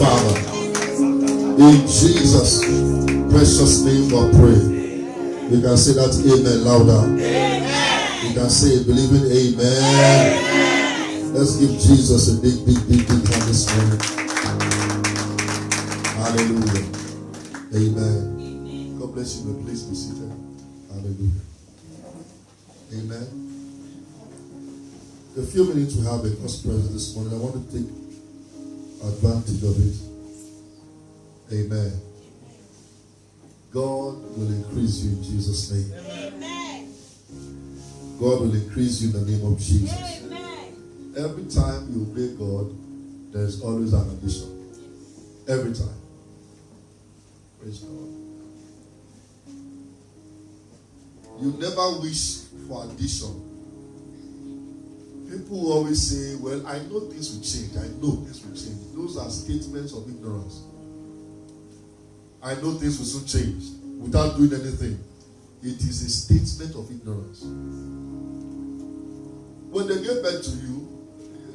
Father. In Jesus' precious name we pray. You can say that amen louder. Amen. You can say believing amen. Amen. Let's give Jesus a big hand this morning. Hallelujah. Amen. God bless you. Please be seated. Hallelujah. Amen. The few minutes we have in God's presence this morning, I want to take advantage of it. Amen. God will increase you in Jesus' name. Amen. God will increase you in the name of Jesus. Amen. Every time you obey God, there's always an addition. Every time. Praise God. You never wish for addition. People always say, well, I know things will change. I know things will change. Those are statements of ignorance. I know things will soon change without doing anything. It is a statement of ignorance. When they gave birth to you,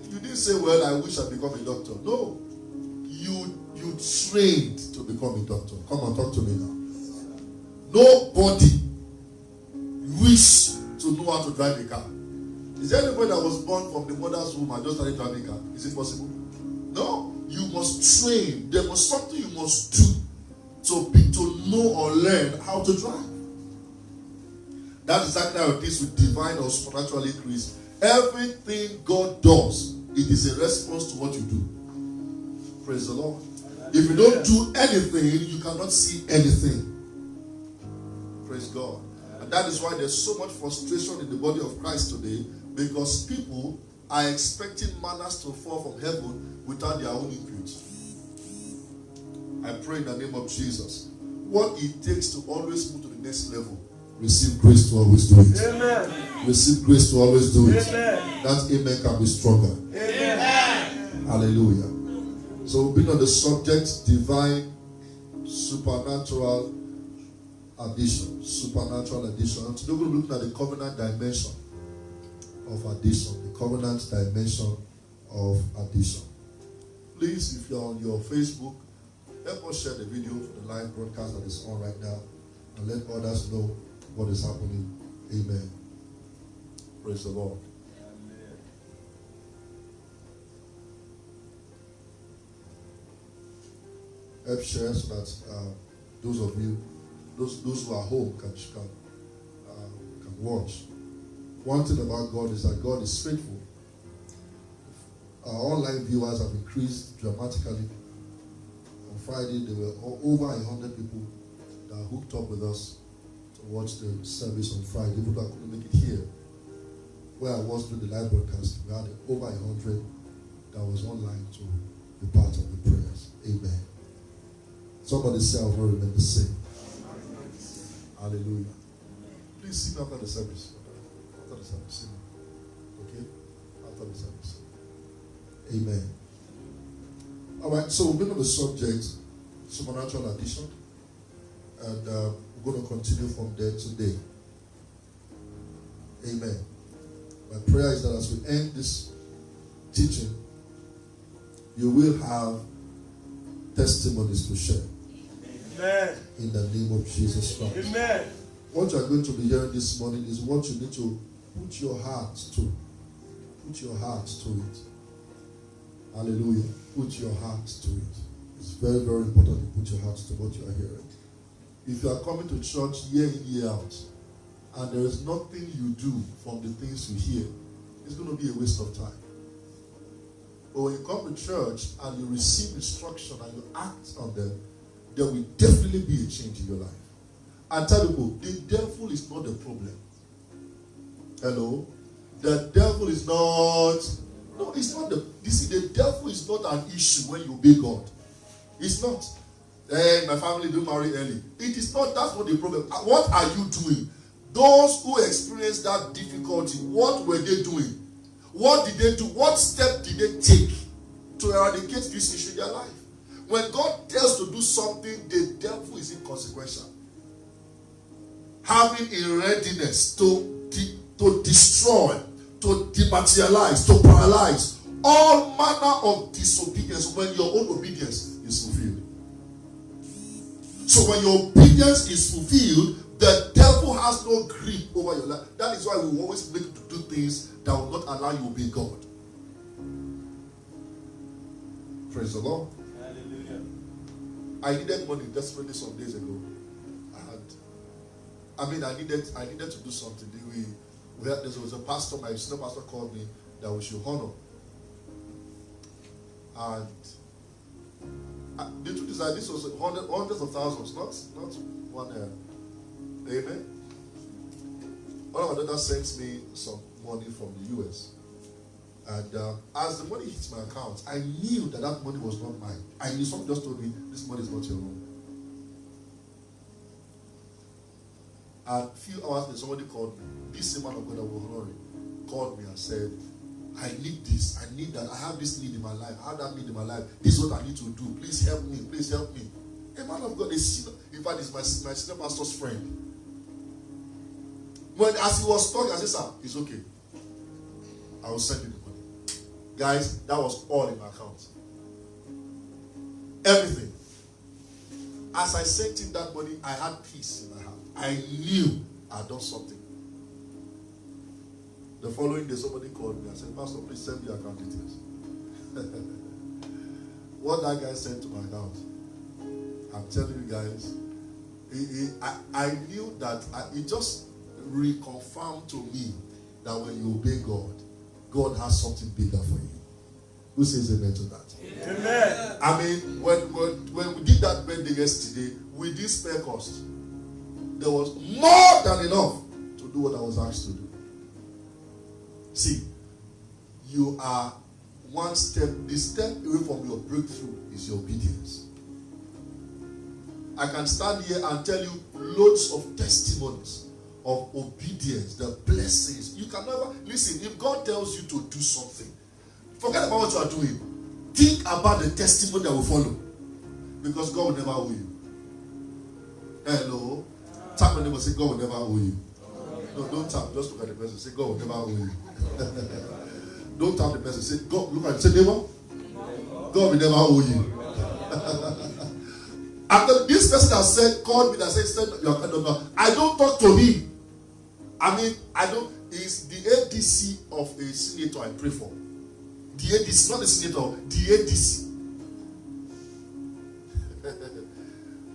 you didn't say, well, I wish I become a doctor. No. You trained to become a doctor. Come on, talk to me now. Nobody wish to know how to drive a car. Is there anybody that was born from the mother's womb and just started driving a car? Is it possible? No. You must train. There was something you must do to know or learn how to drive. That's exactly how it is with divine or supernatural increase. Everything God does, it is a response to what you do. Praise the Lord. If you don't do anything, you cannot see anything. Praise God. And that is why there's so much frustration in the body of Christ today, because people are expecting manners to fall from heaven without their own input. I pray in the name of Jesus. What it takes to always move to the next level, receive grace to always do it. Amen. Receive grace to always do it. Amen. That amen can be stronger. Amen. Hallelujah. So we've been on the subject, divine, supernatural addition. Supernatural addition. And today we're looking at the covenant dimension of addition. The covenant dimension of addition. Please, if you're on your Facebook, help us share the video for the live broadcast that is on right now and let others know what is happening. Amen. Praise the Lord. Amen. Help share so that those of you, those who are home can watch. One thing about God is that God is faithful. Our online viewers have increased dramatically. On Friday, there were over 100 people that hooked up with us to watch the service on Friday. People that couldn't make it here. Where I was doing the live broadcast, we had over 100 that was online to be part of the prayers. Amen. Somebody say, I will not remain the same. Hallelujah. Please see me after the service. After the service, see me. Okay? After the service. Amen. Alright, so we've been on the subject, supernatural addition. And we're going to continue from there today. Amen. My prayer is that as we end this teaching, you will have testimonies to share. Amen. In the name of Jesus Christ. Amen. What you are going to be hearing this morning is what you need to put your heart to. Put your heart to it. Hallelujah. Put your heart to it. It's very, very important to put your heart to what you are hearing. If you are coming to church year in, year out, and there is nothing you do from the things you hear, it's going to be a waste of time. But when you come to church and you receive instruction and you act on them, there will definitely be a change in your life. I tell people, the devil is not the problem. Hello? The devil is not... No, it's not the... You see, the devil is not an issue when you obey God. It's not. Hey, my family didn't marry early. It is not. That's not the problem. What are you doing? Those who experienced that difficulty, what were they doing? What did they do? What step did they take to eradicate this issue in their life? When God tells to do something, the devil is inconsequential. Having a readiness to destroy, to dematerialize, to paralyze all manner of disobedience when your own obedience So when your obedience is fulfilled, the devil has no grip over your life. That is why we always make you to do things that will not allow you to obey God. Praise the Lord. Hallelujah. I needed money desperately some days ago. I needed to do something. There was a pastor, my senior pastor called me that we should honor. And the truth is that this was hundreds of thousands, not one. Amen. One of my daughters sent me some money from the US. And as the money hit my account, I knew that money was not mine. I knew someone just told me, this money is not your own. And a few hours later, somebody called me. This same man of God that was honoring called me and said, I need this. I need that. I have this need in my life. I have that need in my life. This is what I need to do. Please help me. Please help me. A man of God, in fact, is my senior pastor's friend. As he was talking, I said, sir, it's okay. I will send you the money. Guys, that was all in my account. Everything. As I sent him that money, I had peace in my heart. I knew I had done something. The following day, somebody called me and said, Pastor, please send me your account details. What that guy sent to my account, I'm telling you guys, I knew that it just reconfirmed to me that when you obey God, God has something bigger for you. Who says amen to that? Amen. I mean, when we did that birthday yesterday, we did spare cost. There was more than enough to do what I was asked to do. See, you are one step, the step away from your breakthrough is your obedience. I can stand here and tell you loads of testimonies of obedience, the blessings. You can never, listen, if God tells you to do something, forget about what you are doing. Think about the testimony that will follow. Because God will never owe you. Hello? Tap your neighbor and say, God will never owe you. No, don't tap. Just look at the person. Say, God will never owe you. Don't tap the person. Say, God, look at him. Say, neighbor, God will never owe you. After this person has said, called me, that said, I don't talk to him. He's the ADC of a senator I pray for. The ADC, not the senator, the ADC.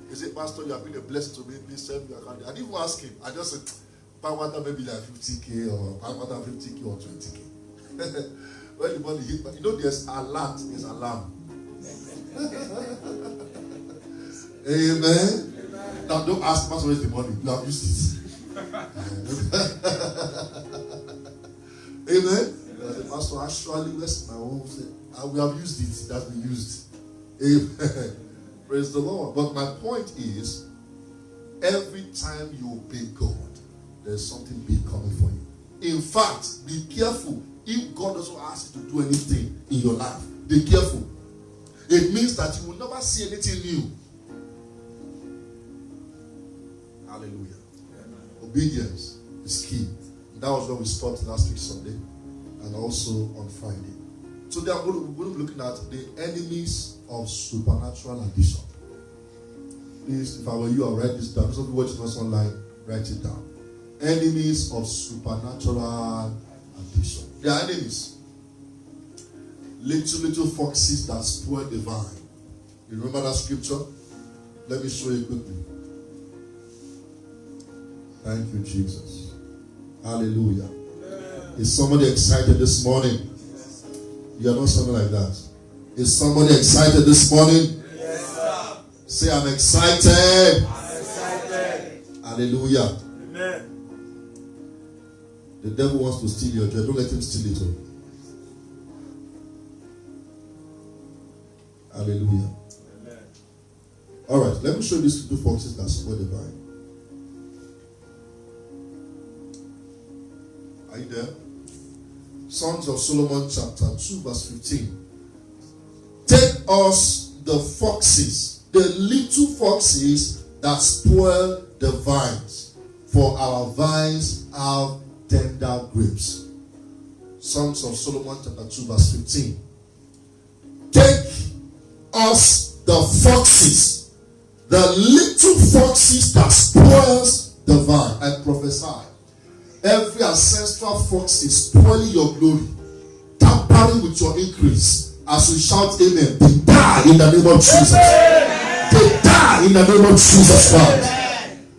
He said, Pastor, you have been a blessing to me. Please send me your account. I didn't even ask him. I just said, Pamata maybe like 50K or Pamata 50K or 20K. When the money hit, but there's alert, there's alarm. Amen. Now don't ask Pastor where's the money. You have used it. Amen. Pastor, actually, where's my own? We have used it. It has been used. Amen. Praise the Lord. But my point is, every time you obey God, there's something big coming for you. In fact, be careful. If God doesn't ask you to do anything in your life, be careful. It means that you will never see anything new. Hallelujah. Amen. Obedience is key. That was where we stopped last week Sunday and also on Friday. So they are going to be looking at the enemies of supernatural addition. Please, if I were you, I'll write this down. Some people watching us online, write it down. Enemies of supernatural addition. They are enemies. Little foxes that spoil the vine. You remember that scripture? Let me show you quickly. Thank you, Jesus. Hallelujah. Amen. Is somebody excited this morning? Yes, you are not something like that. Is somebody excited this morning? Yes, sir. Say, I'm excited. I'm excited. Hallelujah. Amen. The devil wants to steal your joy. Don't let him steal it all. Hallelujah. Amen. All right, let me show you these two foxes that spoil the vine. Are you there? Songs of Solomon chapter 2 verse 15. Take us the foxes, the little foxes that spoil the vines, for our vines have tender grapes. Songs of Solomon chapter 2 verse 15. Take us the foxes The little foxes that spoils the vine. I prophesy. Every ancestral fox is spoiling your glory, tampering with your increase. As you shout amen, they die in the name of Jesus. They die in the name of Jesus Christ.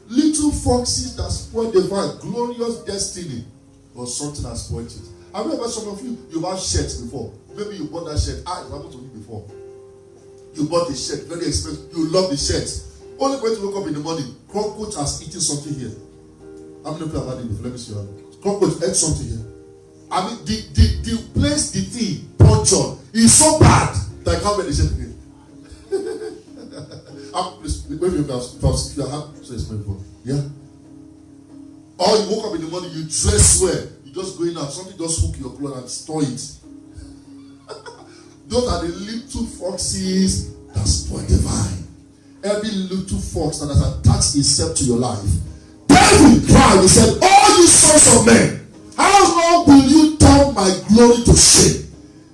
Little foxes that spoil the vine, glorious destiny, but something has spoiled it. I remember some of you have shirts before. Maybe you bought that shirt. It happened to me before. You bought the shirt, very expensive. You love the shirt. Only when you wake up in the morning, cockroach has eaten something here. How many people have had it before? Let me see. Cockroach ate something here. I mean, the place the thing punctured is so bad that I can't wear the shirt again. Maybe you have had so expensive. Yeah. Or you woke up in the morning, you dress well, you just going out, something just hook your clothes and store it. Those are the little foxes that spoil the vine. Every little fox that has attached itself to your life. David cried, he said, "Oh, you sons of men, how long will you turn my glory to shame?"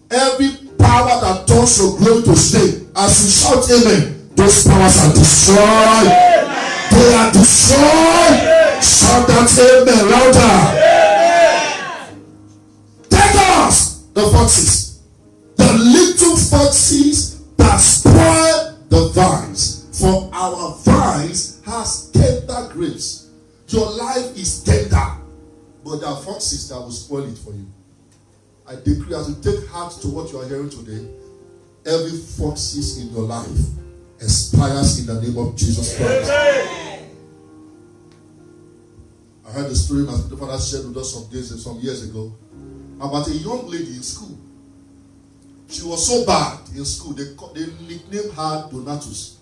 Every power that turns your glory to shame, as you shout amen, those powers are destroyed. They are destroyed. Shout that amen louder. Take us, the foxes, the little foxes that spoil the vines. For our vines has tender grapes. Your life is tender, but there are foxes that will spoil it for you. I decree, as you take heart to what you are hearing today, every foxes in your life expires in the name of Jesus Christ. I heard the story my father shared with us some years ago about a young lady in school. She was so bad in school, they nicknamed her Donatus.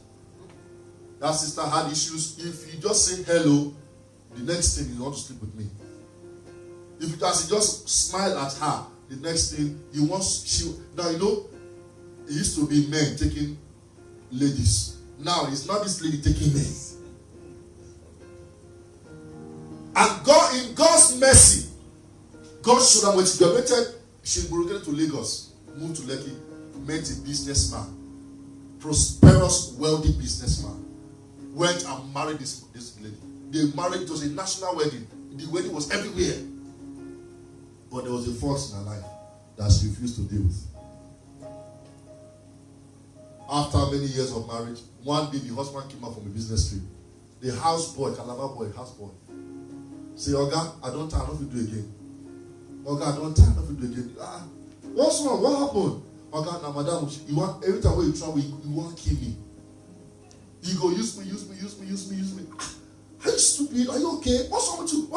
That sister had issues. If you just say hello, the next thing you want to sleep with me. If you just smile at her, the next thing you want now you know it used to be men taking ladies. Now it's not this lady taking men. And God, in God's mercy, God showed her when she graduated, she relocated to Lagos, moved to Lekki, met a businessman, prosperous, wealthy businessman. Went and married this lady. They married, it was a national wedding. The wedding was everywhere. But there was a force in her life that she refused to deal with. After many years of marriage, one day the husband came out from a business trip. The houseboy, Calabar boy, houseboy, say, "Oga, I don't do it again. Oga, I don't do it again. What's wrong? What happened? Oga, now madam, you want every time when you travel, you want to kill me. You go use me. Are you stupid? Are you okay? What's wrong with you?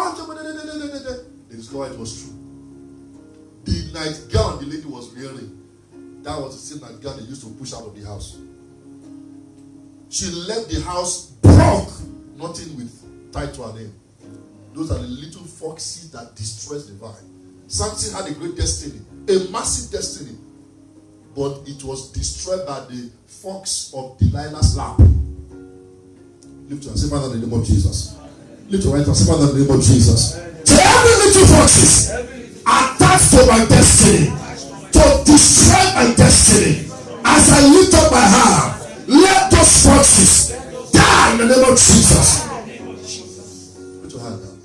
They discovered it was true. The nightgown the lady was wearing, that was the same nightgown they used to push out of the house. She left the house broke, nothing with tied to her name. Those are the little foxes that destroys the vine. Samson had a great destiny, a massive destiny, but it was destroyed by the fox of Delilah's lap. Lift your hand, say, "Father, in the name of Jesus." Lift your right hand, say, "Father, in the name of Jesus." So every little foxes attached to my destiny, to destroy my destiny, as I lift up my hand, let those foxes die in the name of Jesus. Put your hand down.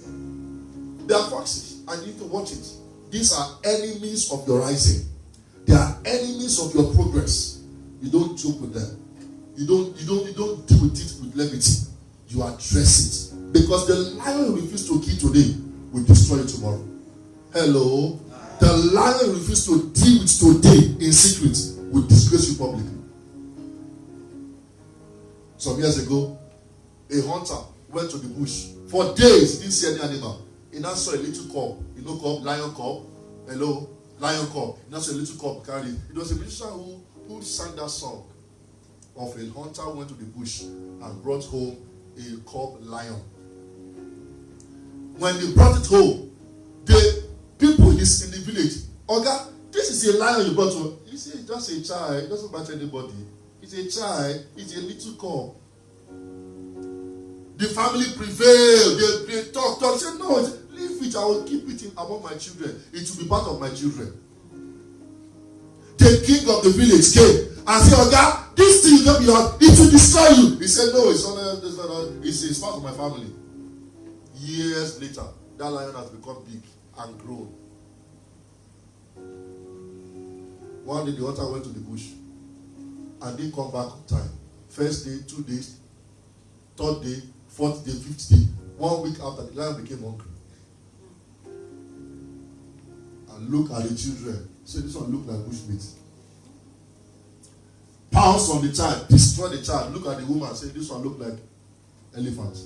They are foxes, and you need to watch it. These are enemies of your rising. They are enemies of your progress. You don't joke with them. You don't deal with it with levity. You address it. Because the lion you refuse to kill today will destroy you tomorrow. Hello? The lion you refuse to deal with today in secret will disgrace you publicly. Some years ago, a hunter went to the bush. For days, he didn't see any animal. He now saw a little cub. You know cub? Lion cub. Hello? Lion cub. He now saw a little cub carried it. It was a musician who sang that song of a hunter who went to the bush and brought home a cub lion. When they brought it home, the people in the village, "Oga, this is a lion you brought home." He said, "It's just a child. It doesn't matter anybody. It's a child. It's a little cub." The family prevailed. They talked. They said, "No, leave it. I will keep it among my children. It will be part of my children." The king of the village came and say, "Oh God, this thing you got me on, it will destroy you." He said, "No, it's not. It's part of my family." Years later, that lion has become big and grown. One day the hunter went to the bush and didn't come back on time. First day, 2 days, third day, fourth day, fifth day. 1 week after, the lion became hungry. And look at the children. Say, "This one look like bushmeat." Pounce on the child, destroy the child. Look at the woman, say, "This one look like elephant,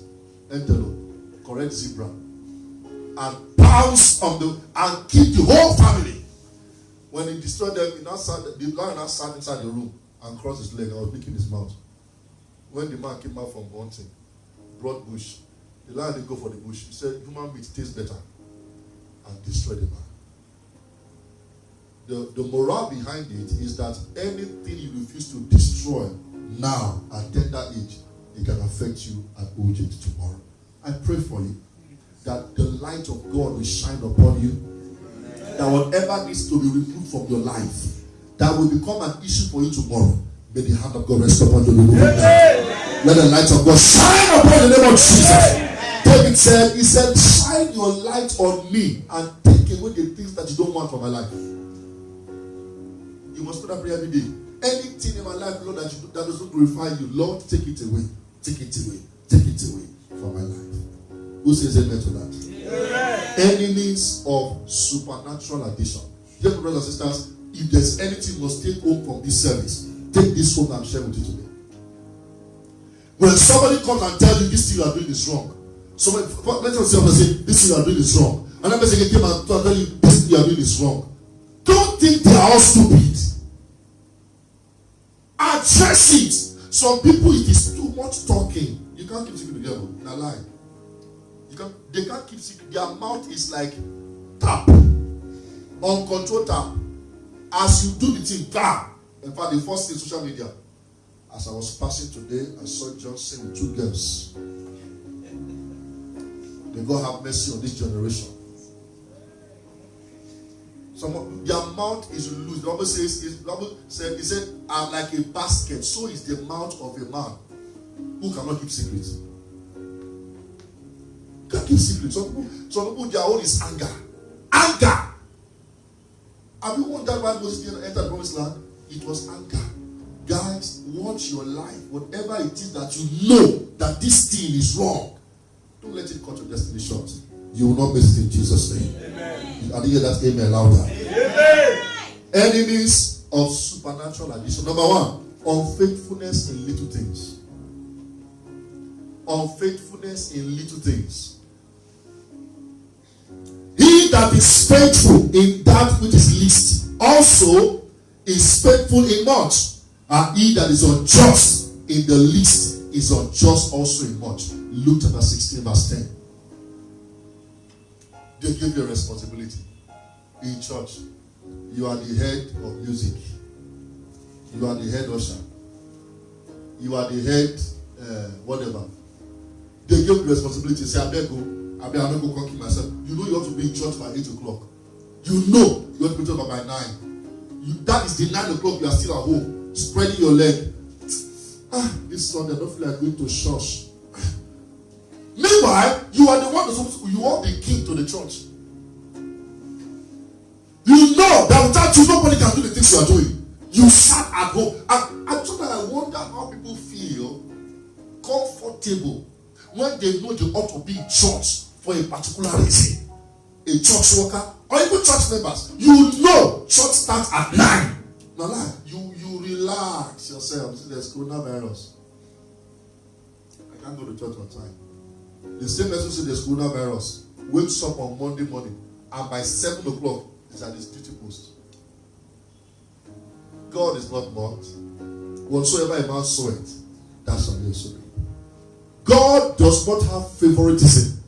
antelope, correct zebra." And pounce on and keep the whole family. When he destroyed them, the lion now sat inside the room and crossed his leg and was licking his mouth. When the man came out from hunting, brought bush, the lion didn't go for the bush. He said, "Human meat tastes better," and destroyed the man. The morale behind it is that anything you refuse to destroy now at tender age, it can affect you at old age tomorrow. I pray for you that the light of God will shine upon you. That whatever needs to be removed from your life, that will become an issue for you tomorrow. May the hand of God rest upon you. Let the light of God shine upon the name of Jesus. David said, he said, "Shine your light on me and take away the things that you don't want from my life." You must pray that prayer every day. Anything in my life, Lord, that doesn't glorify you, Lord, take it away. Take it away. Take it away from my life. Who says amen to that? Enemies of supernatural addition. Dear brothers and sisters, if there's anything you must take home from this service, take this home and share with you today. When somebody comes and tells you this thing you are doing is wrong, let us say this thing you are doing is wrong, and another person came and tell you this thing you are doing is wrong, don't think they are all stupid. Address it. Some people, it is too much talking. You can't keep secret together. In a lie. They can't keep secret. Their mouth is like tap. Uncontrolled tap. As you do the thing, tap. In fact, the first thing social media. As I was passing today, I saw Johnson with 2 girls. May God have mercy on this generation. Their mouth is loose. The Bible says, he said, "I'm like a basket." So is the mouth of a man who cannot keep secrets. Can't keep secrets. Some people, their own is anger. Anger. Have you wondered why Moses didn't enter the promised land? It was anger. Guys, watch your life. Whatever it is that you know that this thing is wrong, don't let it cut your destiny short. You will not miss it in Jesus' name. Amen. I didn't hear that amen louder. Amen. Enemies of supernatural addition. Number 1, unfaithfulness in little things. Unfaithfulness in little things. He that is faithful in that which is least also is faithful in much. And he that is unjust in the least is unjust also in much. Luke chapter 16 verse 10. They give you a responsibility. In church, you are the head of music. You are the head usher. You are the head whatever. They give you responsibility. Say, I'm not going to conquer myself. You know you have to be in church by 8 o'clock. You know you have to be in church by 9. That is the 9 o'clock you are still at home, spreading your leg. This Sunday I don't feel like going to church. Meanwhile, you are the one you are the king to the church. You know that without you, nobody can do the things you are doing. You sat at home. And sometimes I wonder how people feel comfortable when they know they ought to be in church for a particular reason. A church worker or even church members. You know church starts at 9. No lie. You relax yourself. There's coronavirus. I can't go to church on time. The same person said there's coronavirus, wakes up on Monday morning, and by 7 o'clock is at his duty post. God is not mocked. Whatsoever a man soweth, that shall he also reap. God does not have favoritism.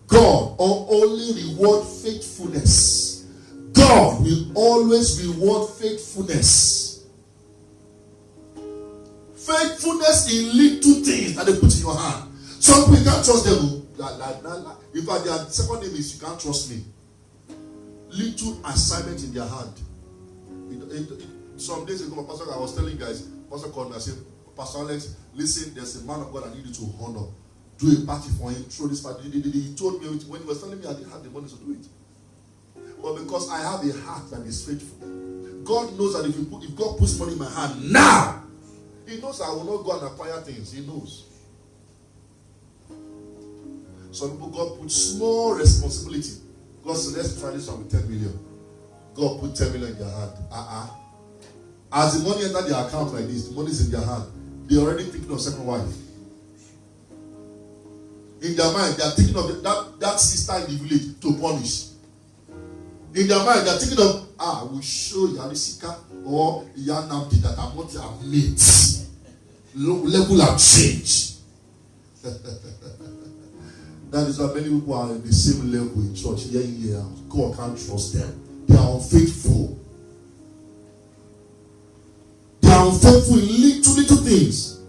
God will only reward faithfulness. God will always reward faithfulness. Faithfulness in little things that they put in your hand. Some people can't trust them. In fact, their second name is you can't trust me. Little assignment in their hand. Some days ago, Pastor, I was telling guys, Pastor called me and said, Pastor Alex, listen, there's a man of God I need you to honor. Do a party for him, throw this party. He told me, when he was telling me I didn't have the money to do it. But because I have a heart that is faithful, God knows that if God puts money in my hand now, He knows I will not go and acquire things. He knows. Some people, God put small responsibility. God said, let's try this one with 10 million. God put 10 million in their hand. As the money entered their account like this, the money is in their hand. They're already thinking of second wife. In their mind, they are thinking of that sister in the village to punish. In their mind, they are thinking of, I will show Yarisika or Yanamdi that I'm not their mate. Level have changed. That is why many people are in the same level in church, year in, year out. God can't trust them. They are unfaithful. They are unfaithful in little things.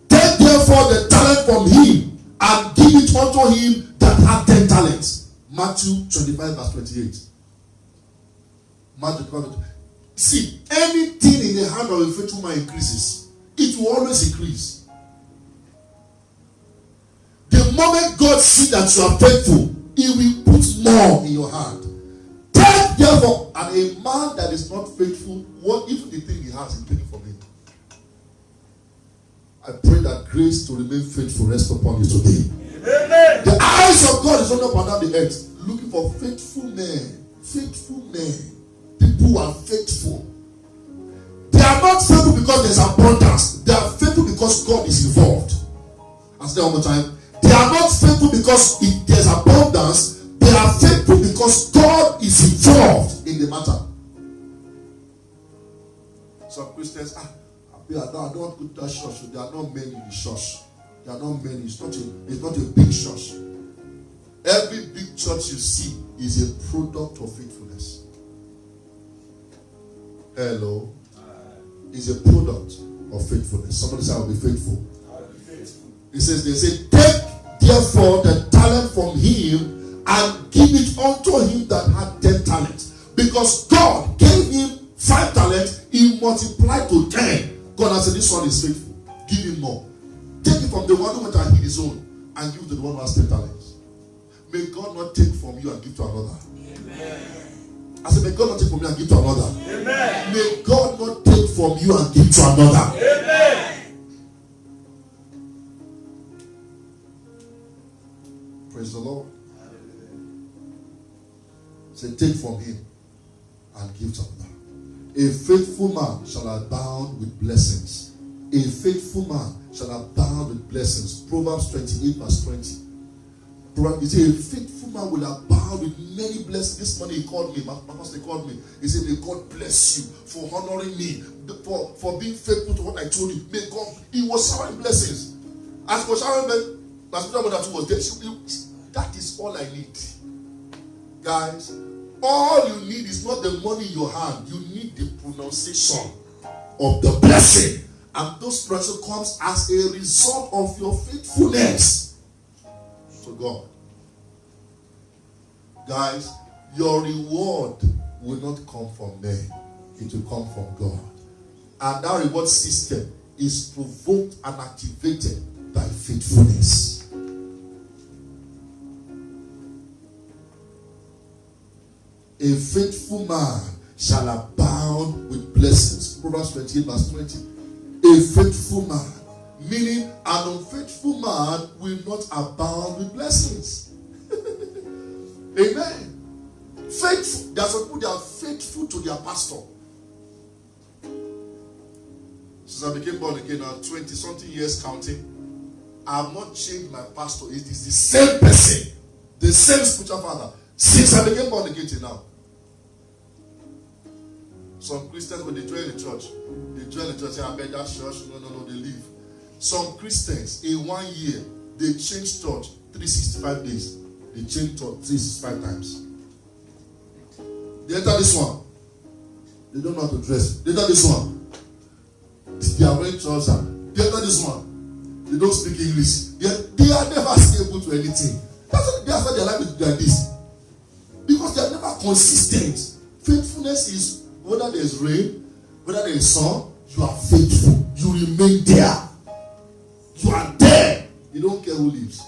Take therefore the talent from him and give it unto him that had 10 talents. Matthew 25 verse 28. Matthew 25. See, anything in the hand of a faithful man increases. It will always increase. The moment God sees that you are faithful, He will put more in your hand. Take therefore, and a man that is not faithful, what if the thing he has is taken from him? I pray that grace to remain faithful rest upon you today. Amen. The eyes of God is only upon the earth, looking for faithful men, people who are faithful. They are not faithful because there's abundance. They are faithful because God is involved. I'll say one more time. They are not faithful because there's abundance. They are faithful because God is involved in the matter. Some Christians, I don't want to go to that church. There are not many in the church. There are not many. It's not a big church. Every big church you see is a product of faithfulness. Hello. Is a product of faithfulness. Somebody say, I will be faithful. He says, they say, take therefore the talent from him and give it unto him that had 10 talents. Because God gave him 5 talents, he multiplied to 10. God has said, this one is faithful. Give him more. Take it from the one who went and hid his own and give it to the one who has 10 talents. May God not take from you and give to another. Amen. I said, may God not take from you and give to another. Amen. May God not take from you and give to another. Amen. Praise the Lord. Say, take from him and give to another. A faithful man shall abound with blessings. A faithful man shall abound with blessings. Proverbs 28 verse 20. He said, a faithful man will abound with many blessings. This morning he called me. My pastor called me. He said, may God bless you for honoring me, for being faithful to what I told you. May God, he was showering blessings. As for showering blessings, my spiritual mother too was there. That is all I need. Guys, all you need is not the money in your hand. You need the pronunciation of the blessing. And those blessings comes as a result of your faithfulness to God. Guys, your reward will not come from men. It will come from God. And that reward system is provoked and activated by faithfulness. A faithful man shall abound with blessings. Proverbs 28 verse 20. A faithful man, meaning an unfaithful man will not abound with blessings. Amen. Faithful. There are some people that are faithful to their pastor. Since I became born again now, 20-something years counting, I have not changed my pastor. It is the same person, the same spiritual father, since I became born again till now. Some Christians, when they join the church, say, I bet that church, no, they leave. Some Christians, in 1 year, they change church 365 days. They change church 365 times. They enter this one. They don't know how to dress. They enter this one. They are wearing trousers. They enter this one. They don't speak English. They are never stable to anything. That's why their life is like this. Because they are never consistent. Faithfulness is whether there is rain, whether there is sun, you are faithful. You remain there. You are there. You don't care who leaves.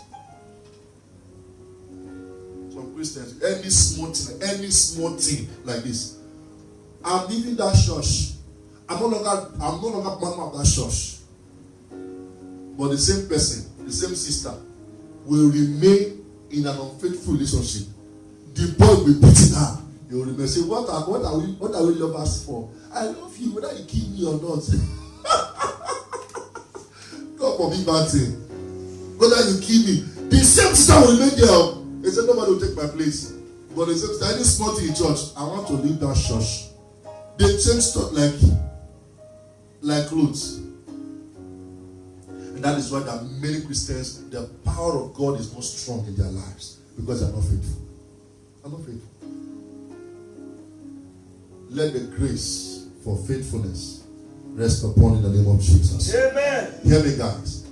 Some Christians, any small thing like this. I'm leaving that church. I'm no longer part of that church. But the same person, the same sister, will remain in an unfaithful relationship. The boy will be beating her. He will remain say, what are we lovers for? I love you, whether you kill me or not. God forbid bad thing. Whether you kill me, the same sister will remain there. He said, nobody will take my place. But the same sister, any small thing in church, I want to leave that church. They change stuff like clothes. And that is why there are many Christians, the power of God is not strong in their lives because they are not faithful. They are not faithful. Let the grace for faithfulness rest upon in the name of Jesus. Amen. Hear me, guys.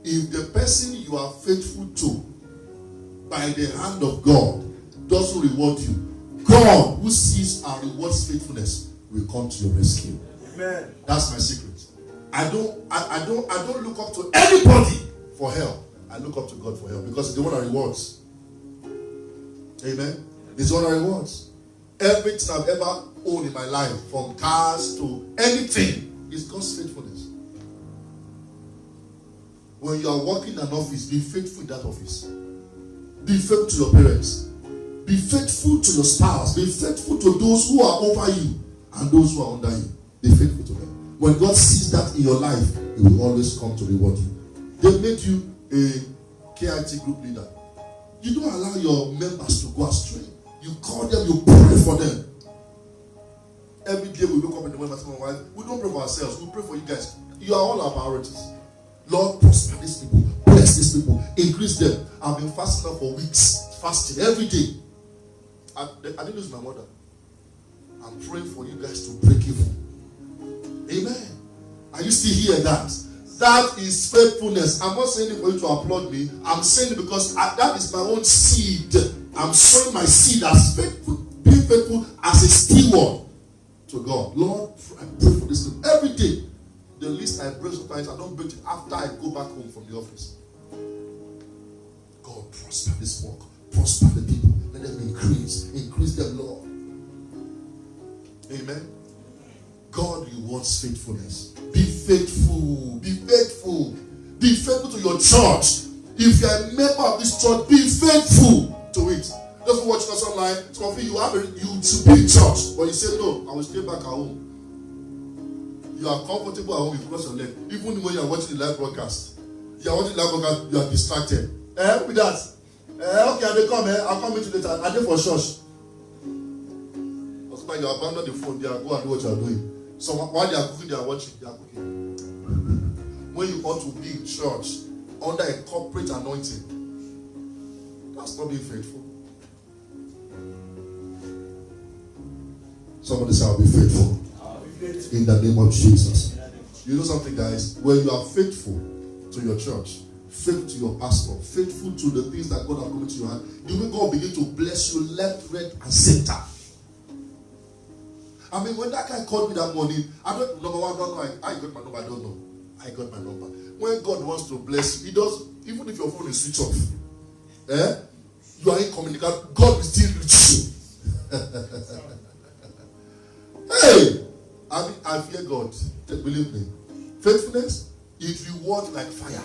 If the person you are faithful to by the hand of God doesn't reward you, God who sees and rewards faithfulness will come to your rescue. Amen. That's my secret. I don't look up to anybody for help. I look up to God for help because it's the one that rewards. Amen. It's the one that rewards. Everything I've ever owned in my life, from cars to anything, is God's faithfulness. When you are working in an office, be faithful in that office. Be faithful to your parents. Be faithful to your spouse. Be faithful to those who are over you and those who are under you. Be faithful to them. When God sees that in your life, He will always come to reward you. They made you a KIT group leader. You don't allow your members to go astray. You call them, you pray for them. Every day we wake up in the morning, my wife, we don't pray for ourselves, we pray for you guys. You are all our priorities. Lord, prosper these people, bless these people, increase them. I've been fasting now for weeks, fasting every day. I didn't lose my mother. I'm praying for you guys to break even. Amen. Are you still hear that? That is faithfulness. I'm not saying it for you to applaud me. I'm saying it because that is my own seed. I'm sowing my seed as faithful, being faithful as a steward to God. Lord, I pray for this thing every day. The least I pray sometimes, I don't break it after I go back home from the office. God, prosper this work. Prosper the people. Let them increase. Increase them, Lord. Amen. God rewards faithfulness. Be faithful. Be faithful. Be faithful to your church. If you are a member of this church, be faithful to it. Just watching us online. Some of you should be in church, but you say no, I will stay back at home. You are comfortable at home, you cross your leg. Even when you are watching the live broadcast, you are distracted. With that. Okay, they come. I'll come into later. I did for church. Because you abandon the phone, they are go and do what you are doing. So while they are cooking, they are watching. They are cooking. When you ought to be in church under a corporate anointing, that's not being faithful. Somebody say, I'll be faithful. In the name of Jesus. You know something, guys? When you are faithful to your church, faithful to your pastor, faithful to the things that God has given to your hand, you will God begin to bless you left, right, and center. I mean, when that guy called me that morning, I don't know. I got my number. I don't know. I got my number. When God wants to bless you, He does. Even if your phone is switched off, you are incommunicable. God will still reach you. Hey, I fear God. Believe me, faithfulness is reward like fire.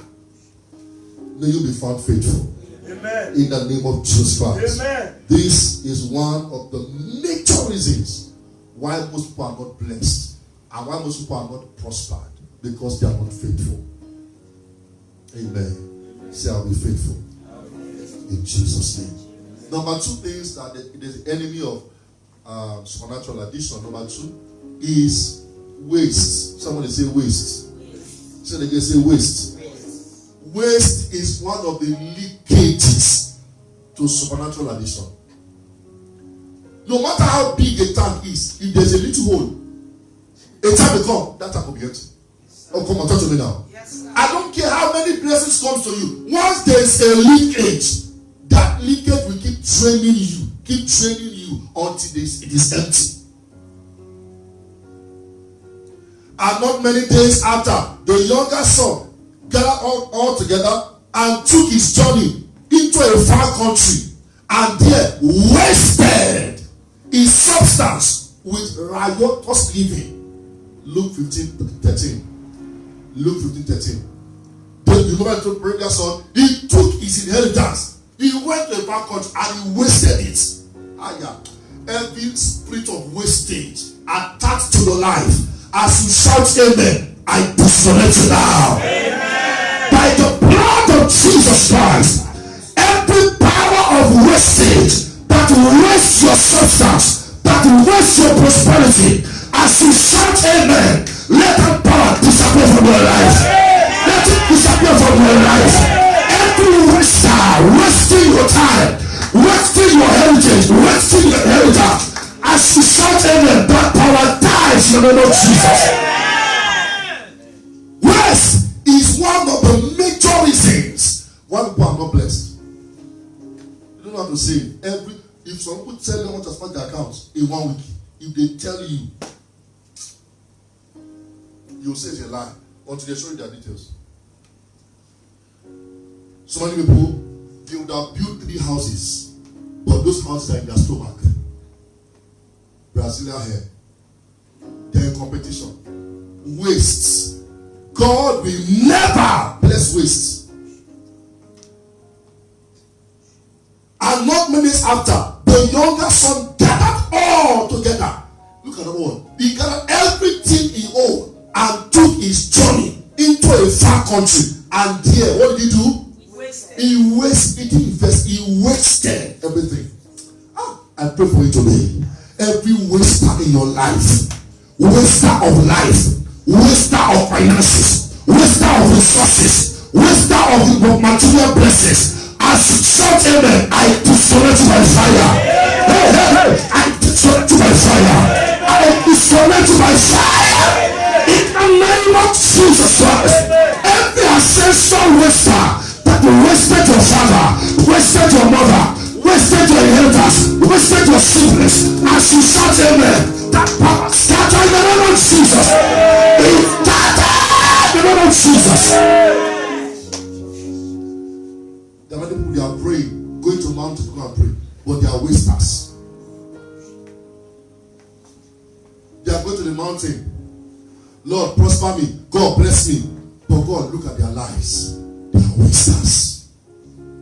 May you be found faithful. Amen. In the name of Jesus Christ. Amen. This is one of the major reasons why most people are not blessed and why most people are not prospered, because they are not faithful. Amen. Say, I'll be faithful. In Jesus' name. Number two things that the enemy of supernatural addition. Number two is waste. Somebody say waste. Say it again, say waste. Waste is one of the leakages to supernatural addition. No matter how big a tank is, if there's a little hole, a time will come, that tank will be empty. Oh, come on, talk to me now. Yes, I don't care how many blessings comes to you. Once there's a leakage, that leakage will keep training you until it is empty. And not many days after, the younger son gathered all together and took his journey into a far country, and there wasted his substance with riotous living. Luke 15:13. Luke 15:13. The Lord told the prodigal son, he took his inheritance. He went to a far country and he wasted it. Every spirit of wastage attached to your life, as you shout amen, I disconnect you now. Amen. By the blood of Jesus Christ, every power of wastage that wastes your substance, that wastes your prosperity, as you shout amen, let that power disappear from your life. Let it disappear from your life. Every waster, wasting your time, wasting your heritage, wasting your inheritance, as you shout amen, that power dies in the name of Jesus. Waste is one of the major reasons why people are not blessed. You don't know how to say it. If some people tell them what to spend their accounts in 1 week, if they tell you, you'll say it's a lie until they show you their details. So many people, they would have built 3 houses, but those houses are in their stomach. Brazilian hair. They're in competition. Waste. God will never bless waste. And not many days after, the younger son gathered all together. Look at the one. He gathered everything he owned and took his journey into a far country. And there, what did he do? He wasted everything. I pray for you today. Every waster in your life, waster of life, waster of finances, waster of resources, waster of material blessings, as you shout amen, I disconnect you by fire. I disconnect you by fire. I disconnect you by fire. In the name of Jesus Christ, every ancestral waster that wasted your father, wasted your mother, wasted your inheritance, wasted your siblings, as you shout amen, that power scatter in the name of Jesus. It's scattered in the name of Jesus. There are many people, they are praying, going to mountain to go and pray, but they are wasters. They are going to the mountain. Lord, prosper me. God, bless me. But God, look at their lives. They are wasters.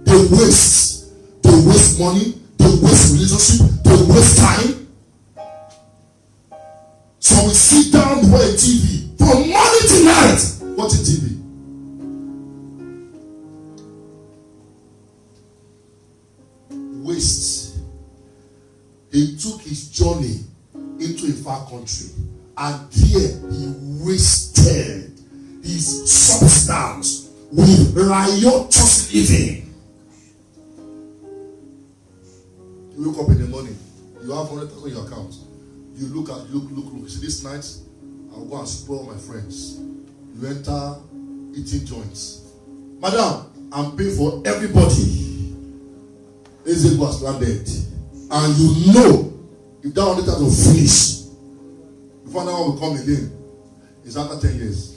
They waste. They waste money. They waste relationship. They waste time. So we sit down before a TV from morning to night watching TV. Waste. He took his journey into a far country, and there he wasted his substance with riotous living. You wake up in the morning, you have 100,000 in your account. You look. You see, this night I'll go and spoil my friends. You enter eating joints. Madam, I'm paying for everybody. Ezebo has landed, and you know if that 100,000 finish before now will come again, it's after 10 years.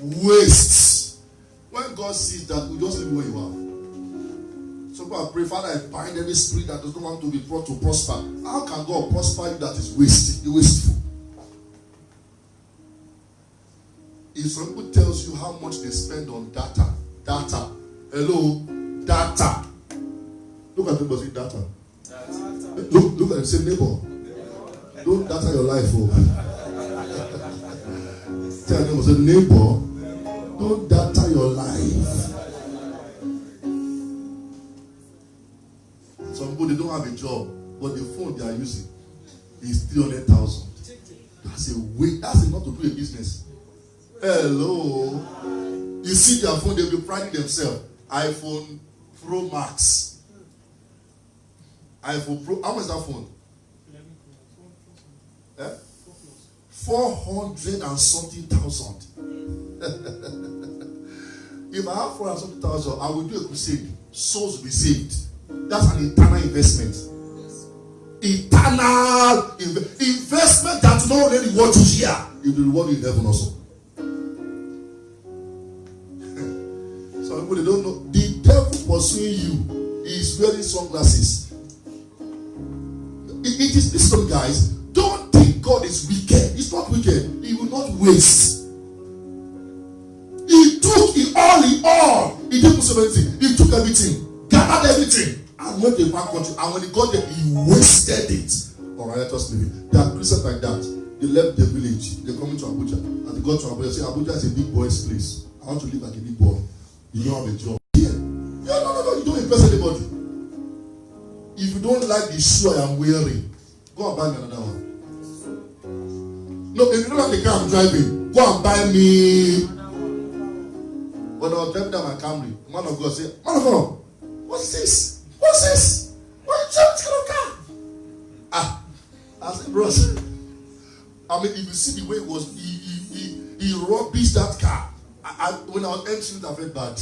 Waste. When God sees that, we just leave where you are. So I pray, Father, I bind every spirit that does not want to be brought to prosper. How can God prosper you that is wasteful? If someone tells you how much they spend on data, hello, data. Look at people say data. Look at them, say neighbor. Don't data your life, oh. Tell them, say neighbor, don't data your life. Some people, they don't have a job, but the phone they are using is 300,000. That's a way. That's enough to do a business. Hello. You see their phone, they'll be priding themselves. iPhone Pro Max. iPhone Pro. How much is that phone? 400 and something thousand. If I have 400 and something thousand, I will do a crusade. Souls will be saved. That's an eternal investment. Eternal carnal investment that not only reward you here, it will reward you in heaven also. Some people, they don't know. The devil pursuing you is wearing sunglasses. It is this one, guys. Don't think God is wicked. He's not wicked. He will not waste. He took it all. He didn't put anything. He took everything, gathered everything, and went to a far country. And when he got there, he wasted it. Alright, let us leave it. There are Christians like that. They left the village. They come into Abuja. And they go to Abuja. Say, Abuja is a big boy's place. I want to live like a big boy. You don't have a job. Yeah. No. You don't impress anybody. If you don't like the shoe I am wearing, go and buy me another one. No, if you don't like the car I'm driving, go and buy me. When I was driving down my Camry, the man of God said, man of God, what's this? What's this? Why are you driving this kind of car? I said, bros, I mean, if you see the way it was, he rubbished that car. When I was entering it, I felt bad.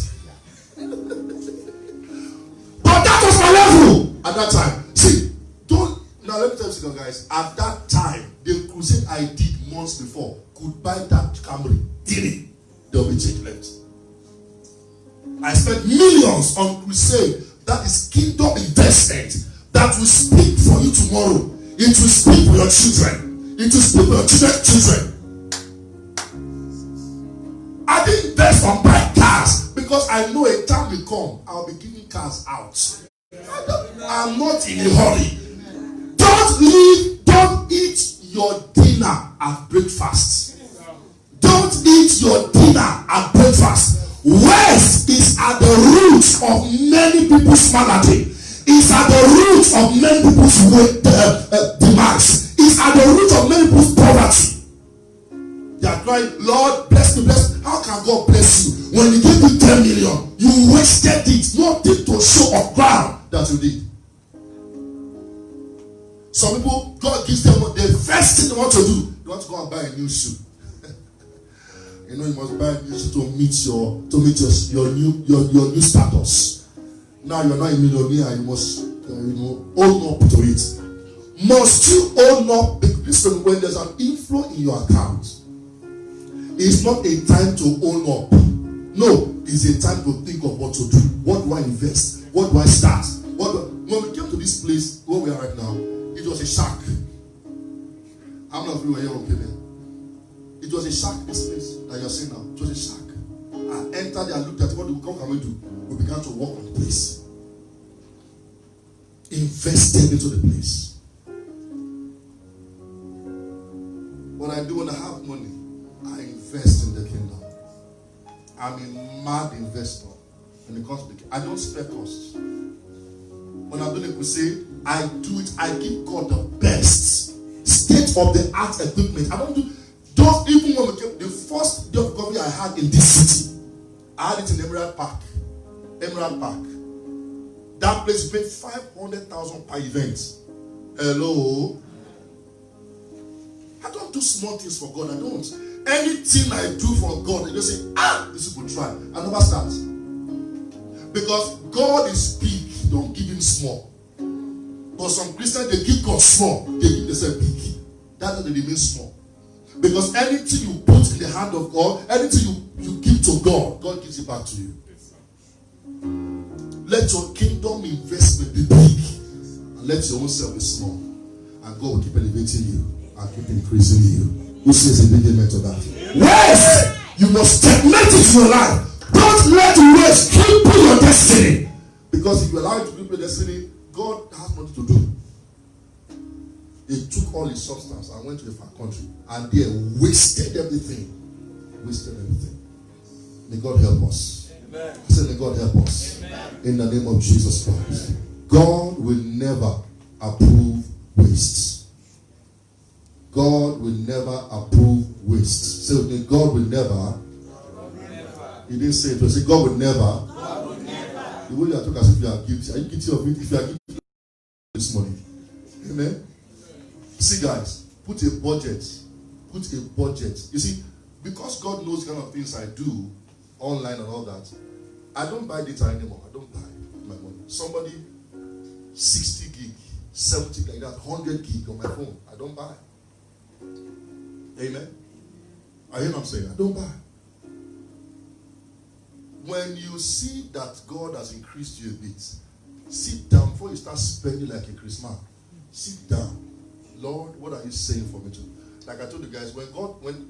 But that was my level at that time. See, now let me tell you, guys, at that time, the crusade I did months before could buy that Camry. Did there will be change left. I spent millions on crusade. That is kingdom investment that will speak for you tomorrow. It will speak for your children. It will speak for your children's children. I didn't invest on buying cars because I know a time will come I'll be giving cars out. I'm not in a hurry. Don't eat your dinner at breakfast. Don't eat your dinner at breakfast. Waste is at the root of many people's malady. It's at the root of many people's demands. It's at the root of many people's poverty. They are crying, Lord, bless me, bless me. How can God bless you? When he gave you 10 million, you wasted it. Nothing to show of ground that you did. Some people, God gives them what the first thing they want to do. They want to go and buy a new shoe. You know, you must buy a new shoe to meet your new status. Now you're not a millionaire. You must own up to it. Must you own up? Listen, when there's an inflow in your account, it's not a time to own up. No, it's a time to think of what to do. What do I invest? What do I start? When we came to this place where we are right now, it was a shack. I'm not sure you were here, okay, man. It was a shack, this place that you're seeing now. It was a shack. I entered there and looked at it. What can we do? We began to walk on the place. Invested into the place. What I do when I have money, I invest in the kingdom. I'm a mad investor. When it comes to the, I don't spare costs. When I'm doing a crusade, I do it. I give God the best state-of-the-art equipment. I don't do. Don't even when we came, the first day of coffee I had in this city, I had it in Emerald Park. That place paid 500,000 per event. Hello. I don't do small things for God. I don't. Anything I do for God, they just say, this will try. I never start. Because God is big, don't give him small. But some Christians, they give God small, they give themselves big. That's why they remain small. Because anything you put in the hand of God, anything you give to God, God gives it back to you. Let your kingdom investment be big, and let your own self be small. And God will keep elevating you and keep increasing you. Who says a big amen to that? Yes! You must checkmate it in your life. Don't let waste cripple your destiny. Because if you allow it to cripple your destiny, God has nothing to do. He took all his substance and went to a far country, and they wasted everything. May God help us. Amen. I said, may God help us. Amen. In the name of Jesus Christ. God will never approve waste. God will never approve waste. Say with me, God will never. He didn't say it. He said, God will never. God will never. The way you are talking as if you are guilty. Are you guilty of it? If you are guilty this morning. Amen. See, guys, put a budget. You see, because God knows the kind of things I do online and all that, I don't buy data anymore. I don't buy my money. Somebody 60 gig 70 like that, 100 gig on my phone. I don't buy. Amen. I hear what I'm saying. I don't buy. When you see that God has increased you a bit, sit down before you start spending like a Christmas. Sit down. Lord, what are you saying for me to? Like I told you guys, when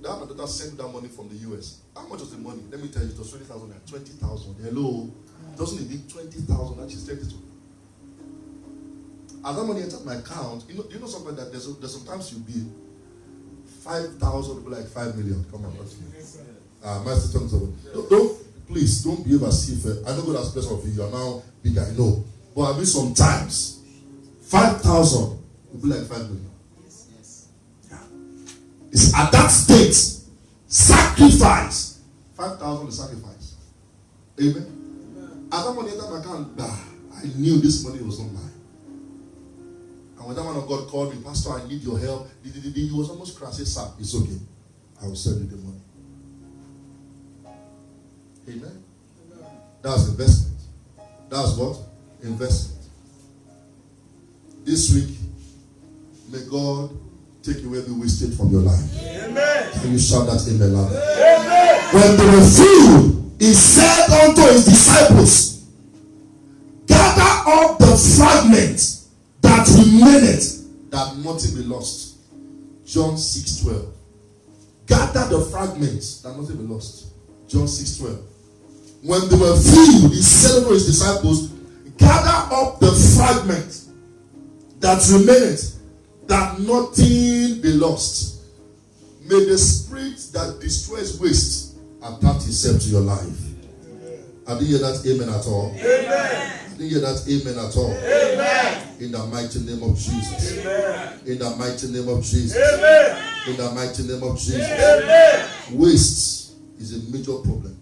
that my daughter sent that money from the US, how much was the money? Let me tell you, it was 20,000 and 20,000. Hello. It doesn't even 20,000 that she sent it to. As that money entered my account, you know something that there's sometimes you'll be 5,000 will be like 5 million. Come on, Master please don't behave as if I know God has blessed of you. You are now big. I know, but I mean sometimes 5,000 will be like 5 million. Yeah. It's at that state sacrifice. 5,000 is sacrifice. Amen. As that money entered my account, I knew this money was not mine. And when that man of God called me, Pastor, I need your help. He was almost crying. I said, sir, it's okay. I will send you the money. Amen. That's investment. That's what? Investment. This week, may God take away every wastage from your life. Amen. Can you shout that amen loud? Amen. When they were filled, he said unto his disciples, gather up the fragments that remaineth, that nothing be lost. John 6:12. Gather the fragments that nothing be lost. John 6:12. When they were filled, he said unto his disciples, gather up the fragments that remaineth, that nothing be lost. May the spirit that destroys waste attach itself to your life. I didn't hear that amen at all. Amen. I didn't hear that amen at all. Amen. In the mighty name of Jesus. Amen. In the mighty name of Jesus. Amen. In the mighty name of Jesus. Amen. Waste is a major problem.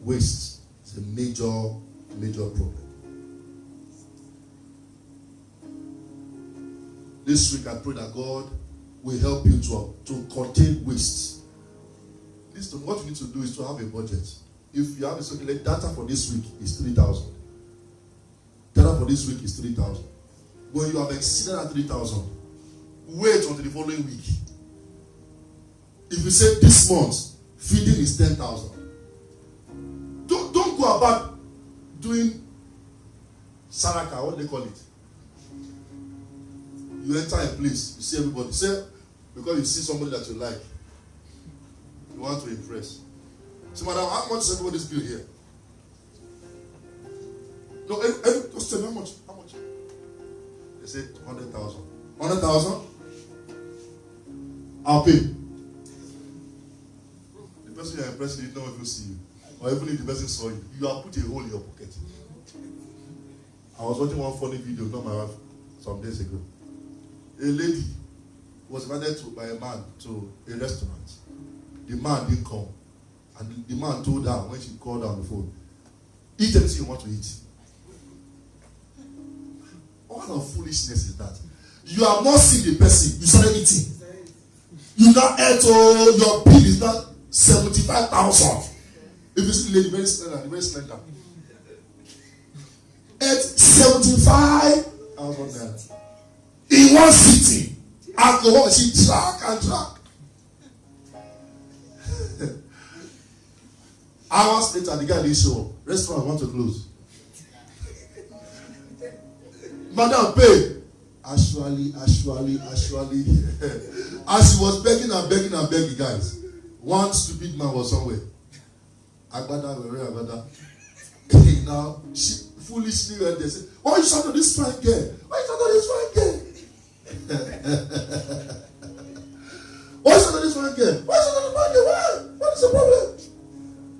Waste is a major problem. This week I pray that God will help you to contain waste. Listen, what you need to do is to have a budget. If you have a circulate data for this week is 3,000. Data for this week is 3,000. When you have exceeded that 3,000, wait until the following week. If you say this month feeding is 10,000, don't go about doing saraka, what they call it. You enter a place, you see everybody. Say, because you see somebody that you like, you want to impress. So, madam, how much is everybody's bill here? No, just tell me how much. How much? They say 100,000. 100,000? I'll pay. The person you are impressing did not even see you. Or even if the person saw you, you have put a hole in your pocket. I was watching one funny video, not my wife, some days ago. A lady was invited by a man to a restaurant. The man didn't come. And the man told her when she called her on the phone, eat anything you want to eat. What kind of foolishness is that? You have not seen the person, you started eating. You now ate, your bill is not 75,000. If you see the lady very slender. Ate 75,000 there. In one sitting. Alcohol, she drank and drank. Hours later, the guy didn't show up. Restaurant want to close. Madam, pay. Actually. As she was begging, guys, one stupid man was somewhere. Agbada. Now, she foolishly went there and said, why you shouting this fine girl? Why you shouting this fine girl? Why you shouting this fine girl? Why? What is the problem?